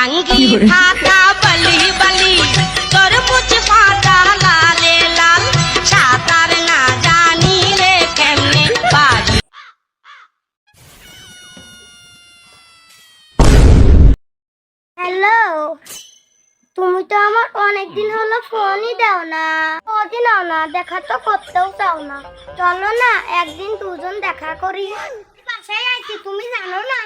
अंगी फाटा बली बली तरमुज फाटा लाले लाल সাঁতার না জানিলে কেমনে পারি। হ্যালো, তুমি তো আমার অনেকদিন হলো ফোনই দাও না, কদিন দাও না, দেখা তো করতেও চাও না। চলো না একদিন দুজন দেখা করি। বাসায় আছি তুমি জানো না।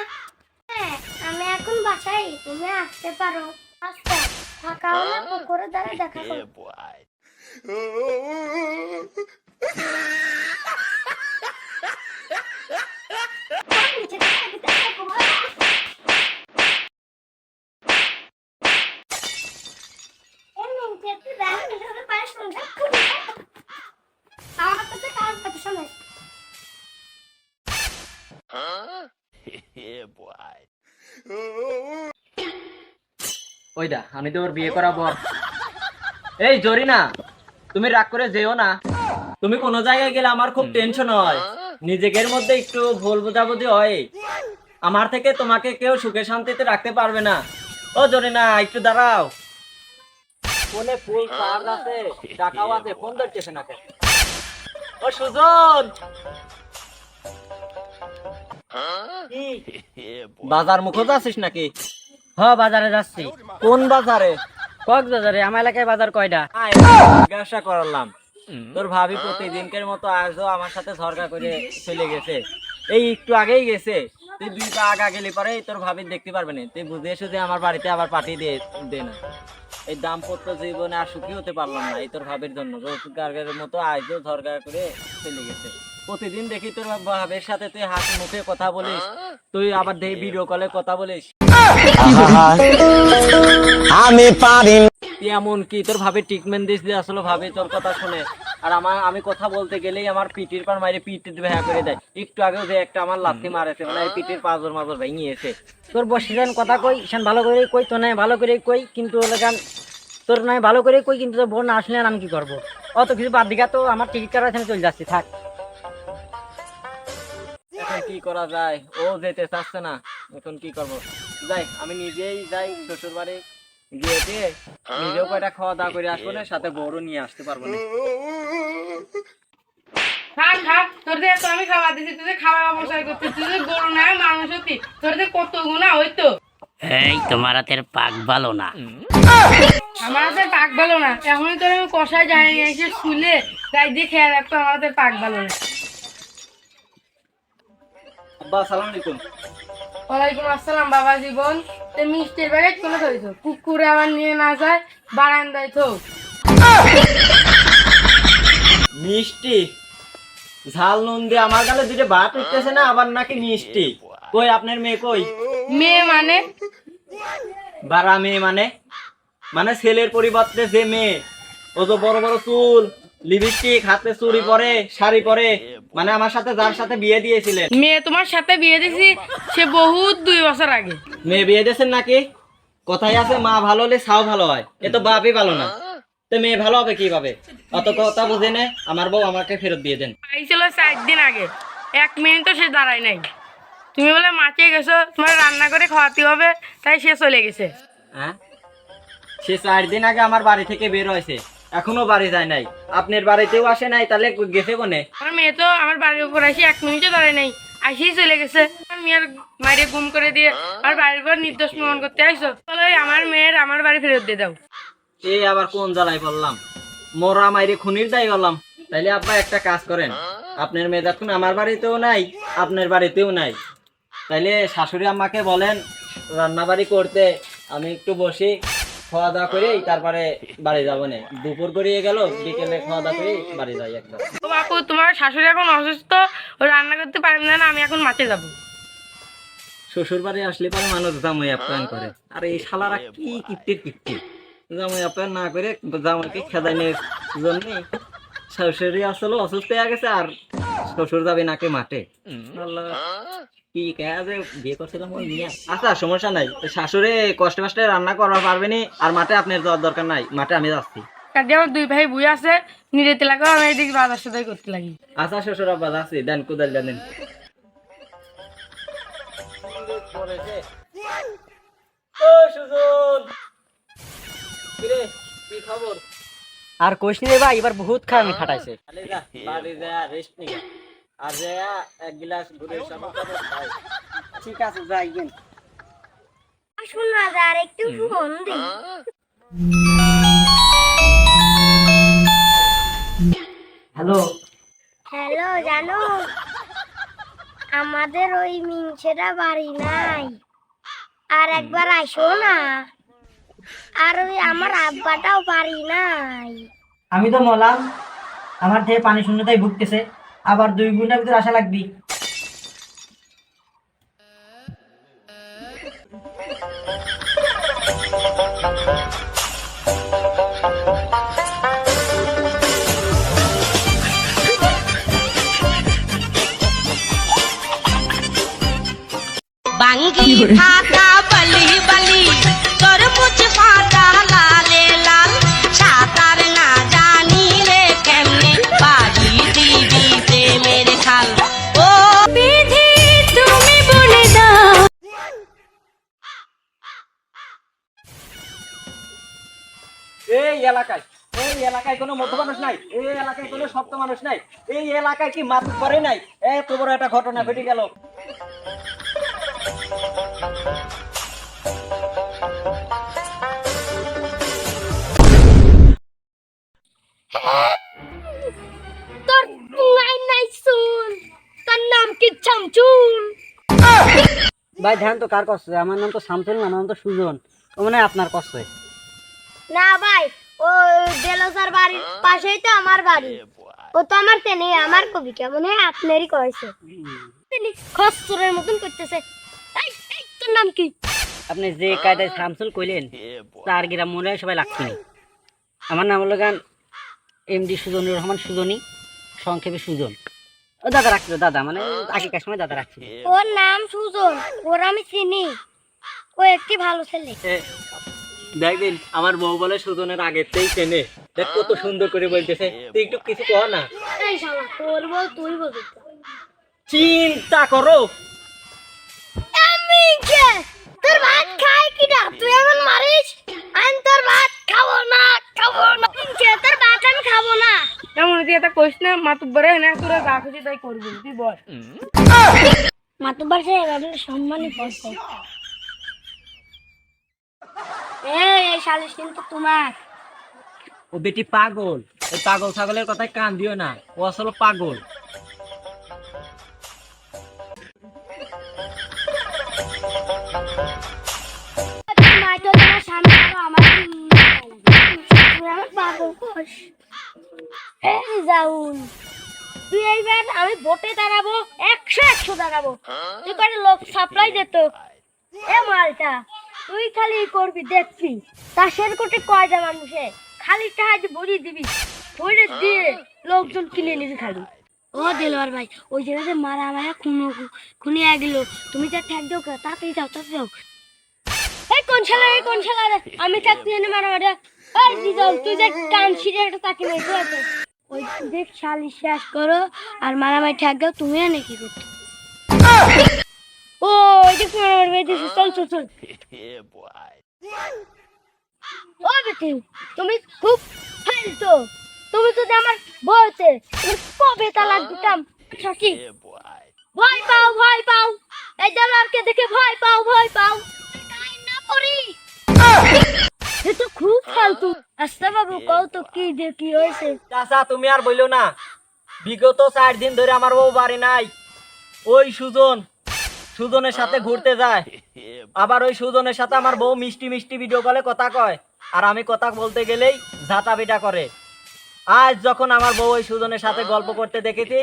হ্যাঁ, আমি এখন বাসায়, তুমি আসতে পারো। আচ্ছা, ফাঁকা হলে পুকুরে দ্বারা দেখা করো। আমার কাছে কার কথা শোনে? ওইদা আমি তো ওর বিয়ে করাবো। এই জরিনা, তুমি রাগ করে যেও না। তুমি কোনো জায়গায় গেলে আমার খুব টেনশন হয়, নিজেদের মধ্যে একটু ভুল বোঝাবুঝি হয়। আমার থেকে তোমাকে কেউ সুখে শান্তিতে রাখতে পারবে না। ও জরিনা, একটু দাঁড়াও। ফোনে ফুল চার্জ আছে, টাকাও আছে, ফোন ধরতেছে না কেন? ও সুজন, কি বাজার মুখো যাচ্ছিস নাকি? বাজারে যাচ্ছি। কোন বাজারে? কক্সবাজারে। আমার এলাকায় বাজার কয়টা? জিজ্ঞাসা করলাম। তোর ভাবি প্রতিদিনকের মতো আজও আমার সাথে ঝগড়া করে চলে গেছে। এই একটু আগেই গেছে। তুই 2 পা আগা গেলে পরে তোর ভাবি দেখতে পারবে না। তুই বুঝে এসে যে আমার বাড়িতে আবার পাঠিয়ে দে না। এই দাম্পত্য জীবনে আর সুখী হতে পারলাম না এই তোর ভাবির জন্য। রোজগারের মতো আজও ঝগড়া করে চলে গেছে। প্রতিদিন দেখি তোর ভাবের সাথে তুই হাসি মুখে কথা বলিস, তুই আবার দেখি ভিডিও কলে কথা বলিস। আমি পারি তুই এমন কি তোর ভাবে ট্রিটমেন্ট দিস যে আসলে ভাবে তোর কথা শুনে। আর আমি কথা বলতে গেলেই আমার পিটির পার মাইরে পিঠ ভেঙে করে দেয়। একটু আগেও যে একটা আমার লাথি মারেছে, মানে পিটির পাঁজর মাজর ভেঙিয়েছে। তোর বসিলেন কথা কই, সেন ভালো করে কই, তো নাই ভালো করে কই, কিন্তু গান তোর নাই ভালো করে কই, কিন্তু তোর বোন না আসলে আমি কি করবো? অত কিছু বাদ দিঘা, তো আমার টিকিট কাটা আছে, আমি চলে যাচ্ছি, থাক। এখন কি করা যায়? ও যেতে চাচ্ছে না, এখন কি করবো? যাই, আমি নিজেই যাই শ্বশুর বাড়ি গিয়ে নিজেও কয়টা খাওয়া দাওয়া করে আসবো না, সাথে বড় নিয়ে আসতে পারবো না। থাক থাক, তোর দিয়ে তো আমি খাবার দিছি, তুই খাবার অবসর করছিস, তুই যে গরু না মানুষ হতি, তোর যে কত গুণা হইতো। এই তোমার হাতের পাক ভালো না। আমার হাতে পাক ভালো না, এখনই তোর আমি কষায় যাই নিয়ে এসে শুলে তাই দিয়ে খেয়াল রাখতো আমার হাতে পাক ভালো না। আব্বা আসসালামু আলাইকুম। ওয়ালাইকুম আসসালাম বাবা জীবন। তে মিষ্টির ব্যাগে কোনে ধরিস? কুকুরে আবার নিয়ে না যায় বারান্দায় থো। মিষ্টি ঝাল নুন দিয়ে আমার গালে দুটো ভাত উঠতেছে না, আবার নাকি মিষ্টি। কই আপনার মেয়ে কই? মেয়ে মানে? বারা মেয়ে মানে? মানে ছেলের পরিবর্তে যে মেয়ে, ও তো বড় বড় চুল, লিপস্টিক, হাতে চুড়ি পরে, শাড়ি পরে, মানে আমার সাথে যার সাথে বিয়ে দিয়েছিলেন। মেয়ে তোমার সাথে বিয়ে দিছি সে বহুত 2 বছর আগে। মেয়ে বিয়ে দিয়েছেন নাকি? কথাই আছে মা ভালো হলে ছাও ভালো হয়, এ তো বাপই ভালো না। তো মেয়ে ভালো হবে কিভাবে? অত কথা বুঝে নে, আমার বউ আমাকে ফেরত দিয়ে দেন। পাইছিল 4 দিন আগে, 1 মিনিটও সে দাঁড়ায় নাই। তুমি বলে মাকে গেছো, তোমার রান্না করে খাওয়াতে হবে, তাই সে চলে গেছে। হ্যাঁ, সে 4 দিন আগে আমার বাড়ি থেকে বের হয়েছে, এখনো বাড়ি যায় নাই। আপনার বাড়িতেও আসে নাই, তাহলে গেছে কোনে? আমার মেয়ে তো আমার বাড়ির উপর আসি 1 মিনিটও দাঁড়ায় নাই, আসেই চলে গেছে। আমার মেয়ের মায়ের গুম করে দিয়ে আমার বাড়ির উপর নির্দোষ প্রমাণ করতে আইসো, তাহলে আমার মেয়ের আমার বাড়ি ফেরত দিয়ে দাও। এ আবার কোন জ্বালাই বললাম? মোরা মাইরে খুনির দায়ী হলাম। তাইলে আব্বা একটা কাজ করেন, আপনার মেয়ে যখন আমার বাড়িতেও নাই, আপনার বাড়িতেও নাই, তাইলে শাশুড়ি আম্মাকে বলেন রান্না বাড়ি করতে, আমি একটু বসি, খাওয়া দাওয়া করে তারপরে বাড়ি যাবো না। দুপুর গড়িয়ে গেল, বিকেলে খাওয়া দাওয়া করে বাড়ি যাই একদম। ও বাপু, তোমার শাশুড়ি এখন অসুস্থ, ও রান্না করতে পারেন না, আমি এখন মাঠে যাবো। শ্বশুর বাড়ি আসলে পরে মানুষ জামাই আপ্যায়ন করে, আর এই শালারা কি কীর্তির জামাই আপ্যায়ন না করে জামাইকে খেদানোর জন্য শাশুড়ি আসলে অসুস্থ হয়ে গেছে, আর শ্বশুর যাবে নাকি মাঠে। আল্লাহ, কি কাজে বিয়ে করছিলাম ওই নিয়ে। আচ্ছা সমস্যা নাই, শাশুড়ি কষ্টে কষ্টে রান্না করা পারবে না, আর মাঠে আপনার যাওয়ার দরকার নাই, মাঠে আমি যাচ্ছি। কাজে আমার 2 ভাই বুই আছে, নিরেতে লাগো, আমি এদিকে বাজার সদাই করতে লাগি। আচ্ছা শ্বশুর আব্বা যাচ্ছি, দেন কোদাল দেন। ও সুজন, কিরে কি খবর? আর কইস নি রে ভাই, এবার বহুত খারাপ খাটাইছে। তাহলে যা বাড়ি যা রেস্ট নিয়ে আর যা এক গ্লাস গুড়ের শরবত খাই। ঠিক আছে যাই গেন। আসুন না আর একটু ফোন দি। হ্যালো, হ্যালো, জানো আমাদের ওই মিনছেটা বাড়ি নাই, আর একবার আসো না। আর ওই আমার আব্বাটাও বাড়ি নাই। আমি তো মলাম, আমার দেহে পানি শূন্যতায় ভুগতেছে, আবার 2 ঘন্টার ভিতর আসা লাগবি। বাঙ্গি ফাটা বলি বলি তরমুজ ফাটা লালে লাল সাঁতার না জানিলে কেমনে বাড়ি দিবি প্রেমের খাল ও বিধি তুমি বলে দাও। এই এলাকায় কোনো মধ্য মানুষ নাই, এই এলাকায় কোনো শক্ত মানুষ নাই, এই এলাকায় কি মাতুক করে নাই? এত বড় একটা ঘটনা ঘটে গেল। তোর নাই নাই শুন, তোর নাম কি চামচুন? ভাই ধ্যান তো কার কষ্ট? আমার নাম তো শামসুল না, আমার নাম তো সুজন। ও মানে আপনার কষ্ট। না ভাই, ও দেলোসার বাড়ির পাশেই তো আমার বাড়ি। ও তো আমার তেনে আমার কবি কেমন হয় আপনারই কয়েছে। তিনি খসুরের মতন করতেছে। এই এই তোর নাম কি? আপনি যে কায়দায় শামসুল কইলেন তার গ্রাম মনে হয় সবাই লাগছে না। আমার নাম হলো গান এমডি সুজনুর রহমান সুজনী, সংক্ষেপে সুজন। ও দাদা রাখছিল, দাদা মানে আগেকার সময় দাদা রাখছিল। ওর নাম সুজন, ওর আমি চিনি। ও একটি ভালো ছেলে। দেখবেন আমার বউ বলে সুজনের আগের থেকেই চেনে। দেখ কত সুন্দর করে বলতেছে, তুই একটু কিছু কর না। এই শালা তোর বল তুই বলিস। চিন্তা করো। আমি কে? তোর ভাত খাই কিনা? তুই এমন মারিস? আমি তোর ভাত খাবো না, খাবো না। কে তোর ভাত আমি খাবো না। তেমন তুই এটা কইস না, মাতুব্বরে না তোরা যা খুশি তাই করবি, তুই বল। মাতুব্বার সাহেব আপনার সম্মানই করছে। এই শালিশ কিন্তু তোমার। ও বেটি পাগল, ওই পাগল ছাগলের কথায় কান দিও না, ও আসলে পাগল। মাই তো তোমার সামনে আরো আমার পাগল কোষ। এই যাউন, তুই এইবার আমি ভোটে দাঁড়াবো, 100 দাঁড়াবো। তুই করে লোক সাপ্লাই দিত। এ মালটা তুই খালি করবি দেখবি চাষের কোটে কয়টা মানুষে খালি টাকা ভরি দিবি, ভরে দিয়ে লোকজন কিনে নিবি খালি। ও দিলওয়ার ভাই, ওই জায়গাতে মারা মারা খুনিয়া গেল, তুমি যা ঠ্যাক দাও, তাড়াতাড়ি যাও, তাড়াতাড়ি যাও। এই কোন ছেলে, এই কোন ছেলে রে? আমি থাকতে এনে মারা মারা। এই দিদাও, তুই যে কান ছিঁড়ে একটা তাকে মেরে আছে। ওই দেখ শালি শেষ করো আর মারামারি ঠ্যাক দাও, তুমি এনে কি করতে? ও ওই যে মারামারি বেঁধেছে, চল চল চল। ও বেটি, তুমি খুব ফালতু। তুমি যদি আমার বউতে তুমি কবে তালাক দিতাম। সখী ভয় পাও, ভয় পাও। এই দালালকে দেখে ভয় পাও, ভয় পাও। তাই না করি। এ তো খুব ফালতু। আচ্ছা বাবু, কও তো কি যে কি হয়েছে? চাচা তুমি আর বইলো না, বিগত 4 দিন ধরে আমার বউ বাড়ি নাই। ওই সুজনের সাথে ঘুরতে যায়, আবার ওই সুজনের সাথে আমার বউ মিষ্টি মিষ্টি ভিডিও কলে কথা কয়, আর আমি কথা বলতে গেলেই ঝাঁটা পিটা করে। আজ যখন আমার বউ ওই সুজনের সাথে গল্প করতে দেখেছি,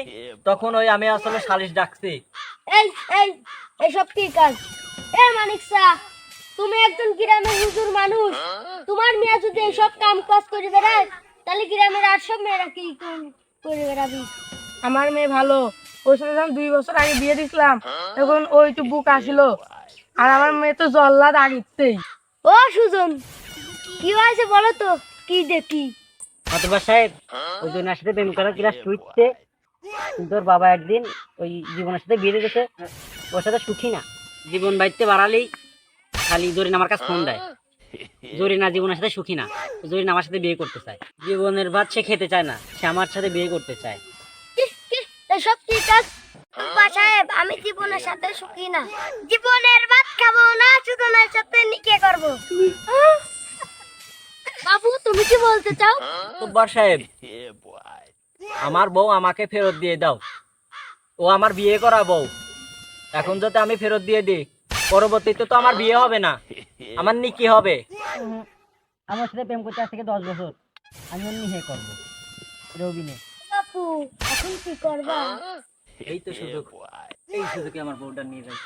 তখন ওই আমি আসলে সালিশ ডাকছি। এই এই এসব কি কাজ? এ মানিক শাহ, তুমি একজন গ্রামের হুজুর মানুষ, তোমার মেয়ে যদি এইসব কাম কাজ করে বেড়ায়, তাহলে গ্রামের আর সব মেয়েরা কি করে বেড়াবি? আমার মেয়ে ভালো, ওর সাথে যখন 2 বছর আগে বিয়ে দিছিলাম তখন ওই একটু বুক আসিল, আর আমার মেয়ে তো জল্লাদ আগেতেই। ও সুজন, কি হয়েছে বলো তো, কি দেখি? মাতুব্বার সাহেব, ওই জন্য সাথে প্রেম করার ক্লাস টুইটছে, কিন্তু ওর বাবা একদিন ওই জীবনের সাথে বিয়ে দিয়েছে, ওর সাথে সুখী না। জীবন বাইতে বাড়ালেই খালি জরিনা আমার কাছে ফোন দেয়। জরিনা জীবনের সাথে সুখী না, জরিনা আমার সাথে বিয়ে করতে চায়। জীবনের ভাত সে খেতে চায় না, সে আমার সাথে বিয়ে করতে চায়। এসব ঠিক আছে আব্বা সাহেব, আমি জীবনের সাথে সুখী না। জীবনের ভাত খাবো না, সুজনের সাথে নিকে করবো। বাবু তুমি কি বলতে চাও? তোব্বার সাহেব, আমার বউ আমাকে ফেরত দিয়ে দাও। ও আমার বিয়ে করা বউ, এখন যদি আমি ফেরত দিয়ে দিই, পরবর্তীতে তো আমার বিয়ে হবে না, আমার নিকি হবে। আমার সাথে প্রেম করতে আজ থেকে 10 বছর, আমি অন্য বিয়ে করবো রবিনে। বাপু এখন কি করবা? এই তো সুযোগ, এই সুযোগে আমার বউটা নিয়ে যাই।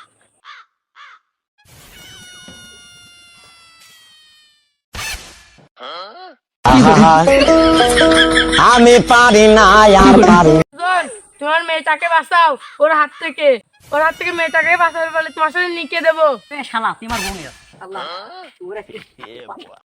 আমি পারি না আর পারি সুজন, তোমার মেয়েটাকে বাঁচাও ওর হাত থেকে, মেয়েটাকে বাঁচাবে বলে তোমার সাথে নিকে দেবো। শালা তুই আমার বোনের। আল্লাহ তোর